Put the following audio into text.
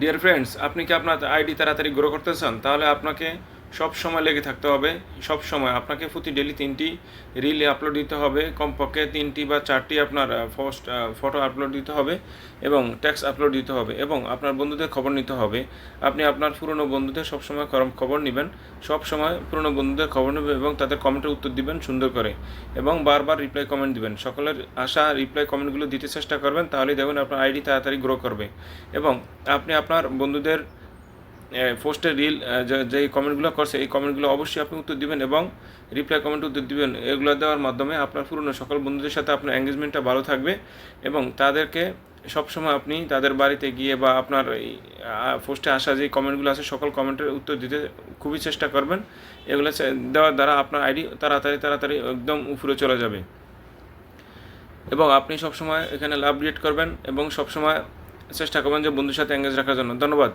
Dear friends, আপনি কি আপনার আইডি তাড়াতাড়ি গ্রো করতে চান? তাহলে আপনাকে সব সময় লেগে থাকতে হবে। সব সময় আপনাকে প্রতি ডেলি 3টি রিল আপলোড দিতে হবে, কমপক্ষে 3টি বা 4টি আপনার ফটো আপলোড দিতে হবে এবং টেক্সট আপলোড দিতে হবে এবং আপনার বন্ধুদের খবর নিতে হবে। আপনি আপনার পুরনো বন্ধুদের সবসময় খবর নেবেন, সবসময় পুরনো বন্ধুদের খবর নেবেন এবং তাদের কমেন্টের উত্তর দিবেন সুন্দর করে এবং বারবার রিপ্লাই কমেন্ট দিবেন। সকলের আশা রিপ্লাই কমেন্টগুলো দিতে চেষ্টা করবেন, তাহলেই দেখবেন আপনার আইডি তাড়াতাড়ি গ্রো করবে। এবং আপনি আপনার বন্ধুদের পোস্টের রিল যেই কমেন্টগুলো করছে এই কমেন্টগুলো অবশ্যই আপনি উত্তর দিবেন এবং রিপ্লাই কমেন্ট উত্তর দিবেন। এগুলো দেওয়ার মাধ্যমে আপনার পুরনো সকল বন্ধুদের সাথে আপনার এঙ্গেজমেন্টটা ভালো থাকবে এবং তাদেরকে সবসময় আপনি তাদের বাড়িতে গিয়ে বা আপনার এই পোস্টে আসা যে কমেন্টগুলো আছে সকল কমেন্টের উত্তর দিতে খুবই চেষ্টা করবেন। এগুলো দেওয়ার দ্বারা আপনার আইডি তাড়াতাড়ি একদম উপরে চলে যাবে এবং আপনি সবসময় এখানে লাভ রিয়েট করবেন এবং সবসময় চেষ্টা করবেন যে বন্ধুর সাথে এঙ্গেজ রাখার জন্য। ধন্যবাদ।